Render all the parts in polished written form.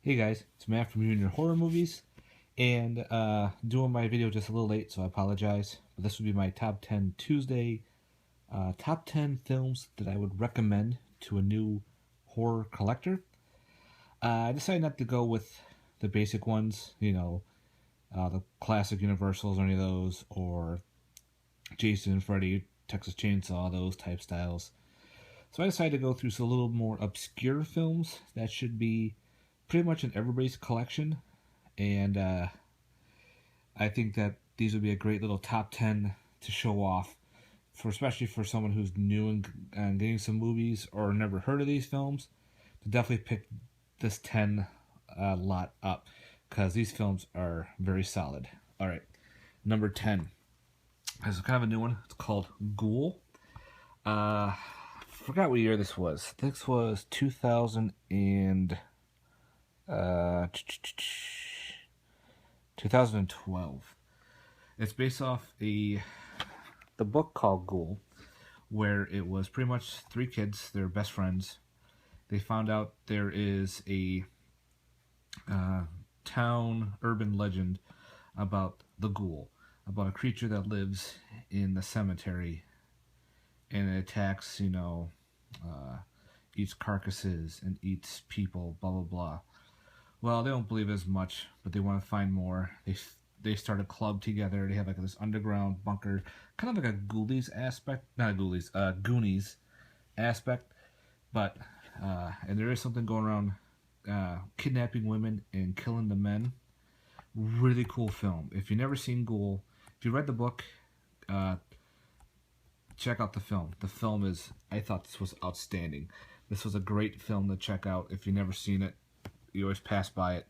Hey guys, it's Matt from Junior Horror Movies, and doing my video just a little late, so I apologize. But this would be my top 10 Tuesday, top 10 films that I would recommend to a new horror collector. I decided not to go with the basic ones, the classic Universals or any of those, or Jason, Freddy, Texas Chainsaw, those type styles. So I decided to go through some a little more obscure films that should be pretty much in everybody's collection, and I think that these would be a great little top 10 to show off, for especially for someone who's new and getting some movies or never heard of these films. To definitely pick this 10 lot up because these films are very solid. All right, number 10. This is kind of a new one. It's called Ghoul. Forgot what year this was. This was 2000 and 2012. It's based off the book called Ghoul, where it was pretty much three kids. They're best friends. They found out there is a town urban legend about the Ghoul, about a creature that lives in the cemetery and it attacks, eats carcasses and eats people. Blah blah blah. Well, they don't believe as much, but they want to find more. They start a club together. They have like this underground bunker, kind of like a Ghoulies aspect, not a Ghoulies, Goonies aspect. But and there is something going around, kidnapping women and killing the men. Really cool film. If you've never seen Ghoul, if you read the book, check out the film. The film is, I thought this was outstanding. This was a great film to check out if you've never seen it. You always pass by it.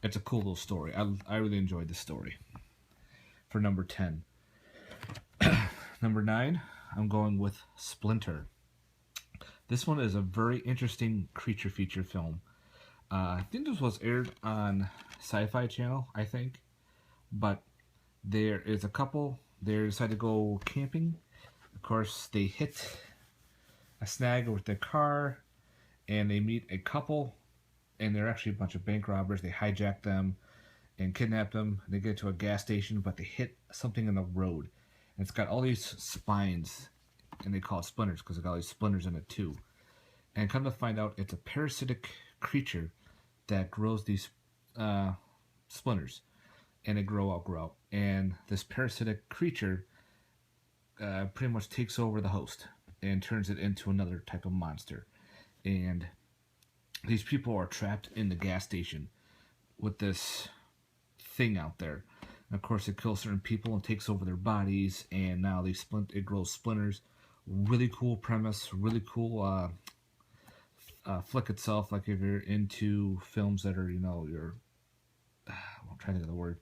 It's a cool little story. I really enjoyed the story. For number 10. Number 9, I'm going with Splinter. This one is a very interesting creature feature film. I think this was aired on Sci-Fi Channel, I think. But there is a couple. They decide to go camping. Of course, they hit a snag with their car, and they meet a couple, and they're actually a bunch of bank robbers. They hijack them and kidnap them. They get to a gas station, but they hit something in the road. And it's got all these spines, and they call it splinters because it got all these splinters in it too. And come to find out, it's a parasitic creature that grows these splinters, and they grow. And this parasitic creature pretty much takes over the host and turns it into another type of monster. And these people are trapped in the gas station with this thing out there. And of course, it kills certain people and takes over their bodies. And now it grows splinters. Really cool premise. Really cool flick itself. Like if you're into films that are, you're I'm trying to think of the word.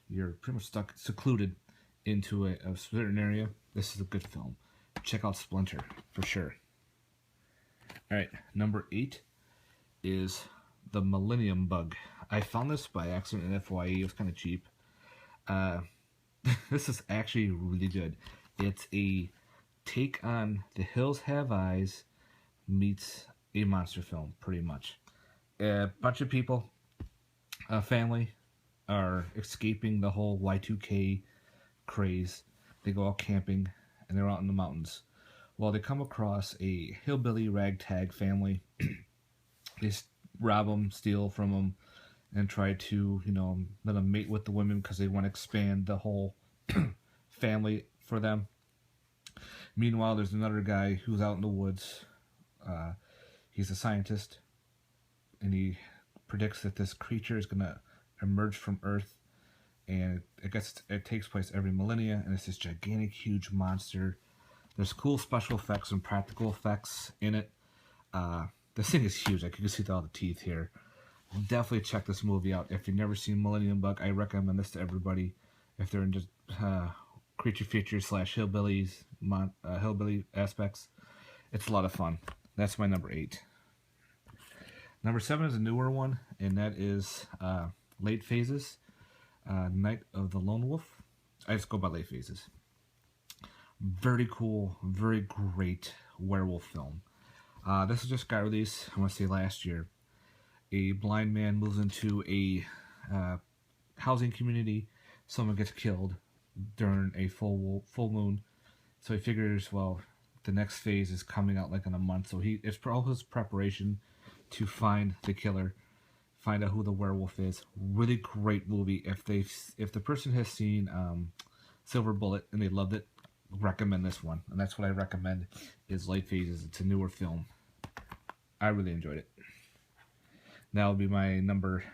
You're pretty much secluded into a certain area. This is a good film. Check out Splinter for sure. All right, number 8 is the Millennium Bug. I found this by accident in FYE. It was kind of cheap. This is actually really good. It's a take on The Hills Have Eyes meets a monster film, pretty much. A bunch of people, a family, are escaping the whole Y2K craze. They go out camping, and they're out in the mountains. Well, they come across a hillbilly ragtag family. They rob them, steal from them, and try to, let them mate with the women because they want to expand the whole family for them. Meanwhile, there's another guy who's out in the woods. He's a scientist, and he predicts that this creature is going to emerge from Earth, and it takes place every millennia, and it's this gigantic, huge monster. There's cool special effects and practical effects in it. This thing is huge. Like you can see all the teeth here. Definitely check this movie out. If you've never seen Millennium Bug, I recommend this to everybody. If they're into creature features / hillbilly aspects, it's a lot of fun. That's my number 8. Number 7 is a newer one, and that is Late Phases, Night of the Lone Wolf. I just go by Late Phases. Very cool, very great werewolf film. This just got released, I want to say last year. A blind man moves into a housing community. Someone gets killed during a full moon. So he figures, well, the next phase is coming out like in a month. So it's all his preparation to find the killer, find out who the werewolf is. Really great movie. If the person has seen Silver Bullet and they loved it, recommend this one. And that's what I recommend is Light Phases. It's a newer film. I really enjoyed it. That would be my number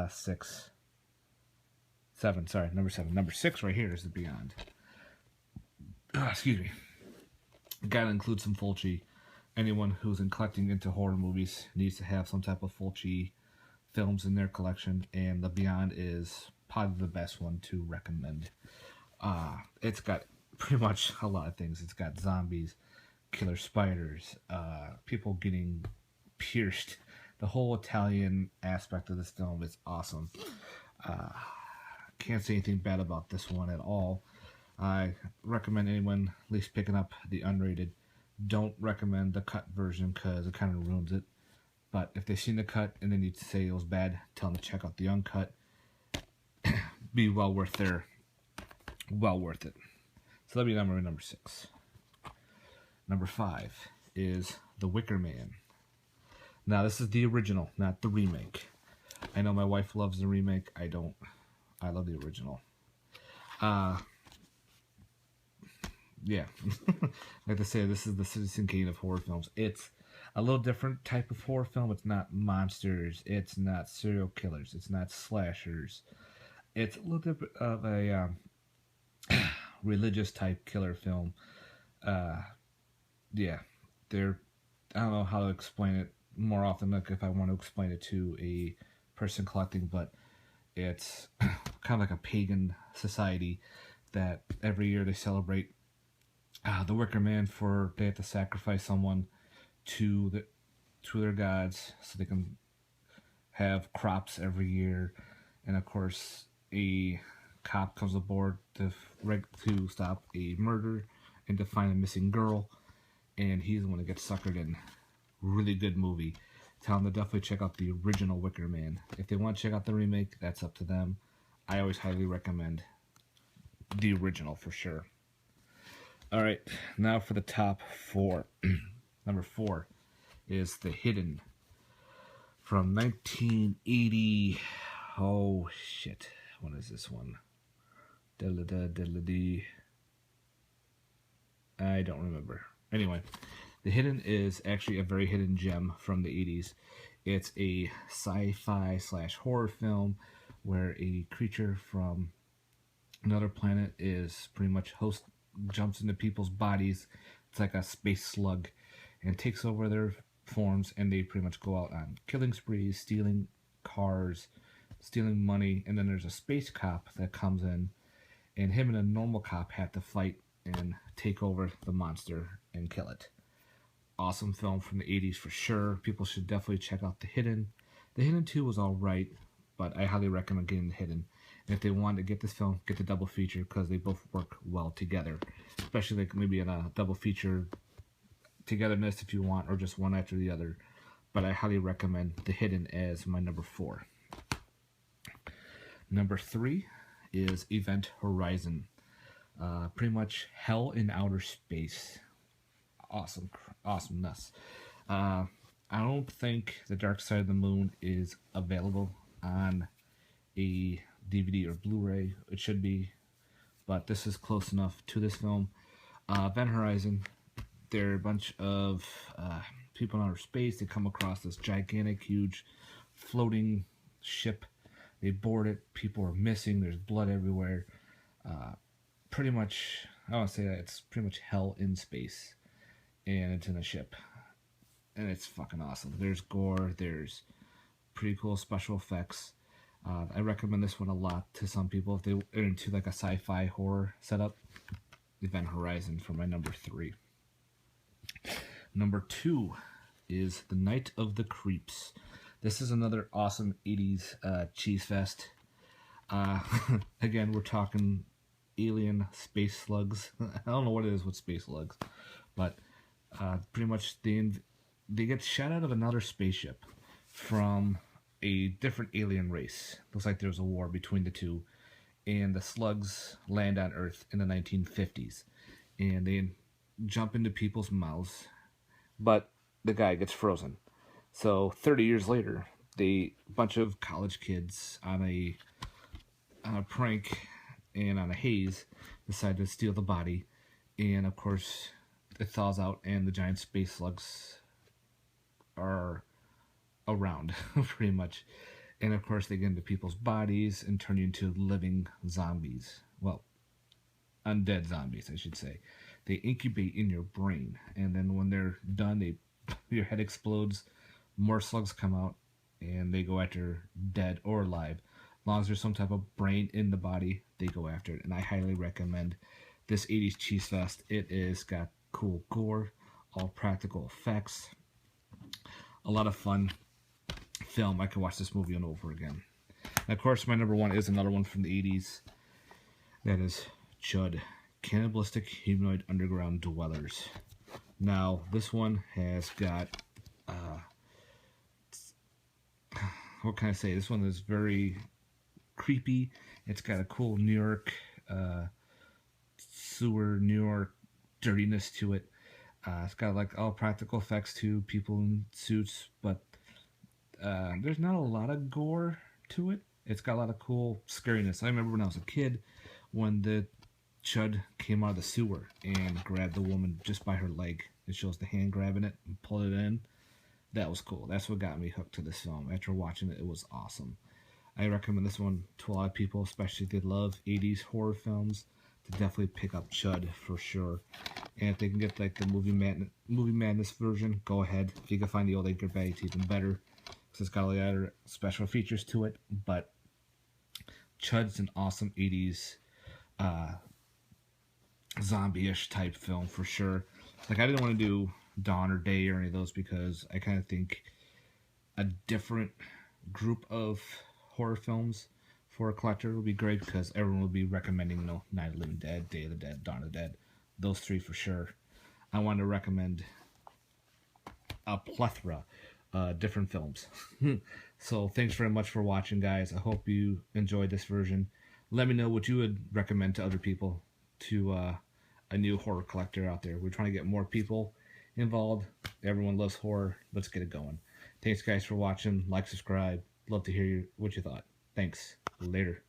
6. 7, sorry, number 7. Number 6 right here is The Beyond. Excuse me. Gotta include some Fulci. Anyone who's collecting into horror movies needs to have some type of Fulci films in their collection, and The Beyond is probably the best one to recommend. It's got pretty much a lot of things. It's got zombies, killer spiders, people getting pierced. The whole Italian aspect of this film is awesome. Can't say anything bad about this one at all. I recommend anyone at least picking up the unrated. Don't recommend the cut version because it kind of ruins it. But if they've seen the cut and they need to say it was bad, tell them to check out the uncut. Be well worth it. So that'll be number 6. Number 5 is The Wicker Man. Now this is the original, not the remake. I know my wife loves the remake. I don't. I love the original. Yeah. Like I say, this is the Citizen Kane of horror films. It's a little different type of horror film. It's not monsters. It's not serial killers. It's not slashers. It's a little bit of a religious type killer film. Yeah. I don't know how to explain it more often, like if I want to explain it to a person collecting, but it's kind of like a pagan society that every year they celebrate the Wicker Man they have to sacrifice someone to their gods so they can have crops every year. And of course, a cop comes aboard to stop a murder and to find a missing girl, and he's the one that gets suckered in. Really good movie. Tell them to definitely check out the original Wicker Man. If they want to check out the remake, that's up to them. I always highly recommend the original for sure. Alright, now for the top 4. Number 4 is The Hidden from 1980. Oh shit. What is this one? I don't remember. Anyway, The Hidden is actually a very hidden gem from the 80s. It's a sci-fi / horror film where a creature from another planet is pretty much jumps into people's bodies. It's like a space slug and takes over their forms, and they pretty much go out on killing sprees, stealing cars, stealing money, and then there's a space cop that comes in, and him and a normal cop have to fight and take over the monster and kill it. Awesome film from the 80s for sure. People should definitely check out The Hidden. The Hidden 2 was alright, but I highly recommend getting The Hidden. And if they want to get this film, get the double feature because they both work well together. Especially like maybe in a double feature togetherness if you want, or just one after the other. But I highly recommend The Hidden as my number 4. Number 3 is Event Horizon. Pretty much hell in outer space. Awesomeness. I don't think The Dark Side of the Moon is available on a DVD or Blu-ray. It should be, but this is close enough to this film. Event Horizon, they're a bunch of people in outer space. They come across this gigantic, huge, floating ship. They board it. People are missing. There's blood everywhere. Pretty much, I want to say that it's pretty much hell in space, and it's in a ship, and it's fucking awesome. There's gore. There's pretty cool special effects. I recommend this one a lot to some people if they're into like a sci-fi horror setup. Event Horizon for my number 3. Number 2 is The Night of the Creeps. This is another awesome 80s cheese fest. Again, we're talking alien space slugs. I don't know what it is with space slugs, but pretty much they get shot out of another spaceship from a different alien race. Looks like there's a war between the two, and the slugs land on Earth in the 1950s, and they jump into people's mouths, but the guy gets frozen. So 30 years later, they bunch of college kids on a prank and on a haze decide to steal the body, and of course it thaws out and the giant space slugs are around pretty much. And of course they get into people's bodies and turn you into living zombies. Well, undead zombies, I should say. They incubate in your brain, and then when they're done, your head explodes, more slugs come out, and they go after dead or alive. As long as there's some type of brain in the body, they go after it. And I highly recommend this 80s cheese fest. It is got cool gore, all practical effects, a lot of fun film. I could watch this movie over again. And of course, my number one is another one from the 80s. That is CHUD, Cannibalistic Humanoid Underground Dwellers. Now, this one has got, what can I say? This one is very creepy. It's got a cool New York sewer, New York dirtiness to it. It's got like all practical effects too, people in suits, but there's not a lot of gore to it. It's got a lot of cool scariness. I remember when I was a kid, when the CHUD came out of the sewer and grabbed the woman just by her leg. It shows the hand grabbing it and pulled it in. That was cool. That's what got me hooked to this film. After watching it, it was awesome. I recommend this one to a lot of people, especially if they love 80s horror films, to definitely pick up CHUD for sure. And if they can get like the movie madness version, go ahead. If you can find the old Edgar Bag, it's even better, because it's got all the other special features to it. But CHUD's an awesome 80s zombie-ish type film for sure. Like, I didn't want to do Dawn or Day or any of those, because I kind of think a different group of horror films for a collector would be great, because everyone would be recommending, you know, Night of the Living Dead, Day of the Dead, Dawn of the Dead. Those three for sure. I wanted to recommend a plethora different films. So thanks very much for watching, guys. I hope you enjoyed this version. Let me know what you would recommend to other people, to a new horror collector out there. We're trying to get more people involved. Everyone loves horror. Let's get it going. Thanks, guys, for watching. Like, subscribe. Love to hear what you thought. Thanks. Later.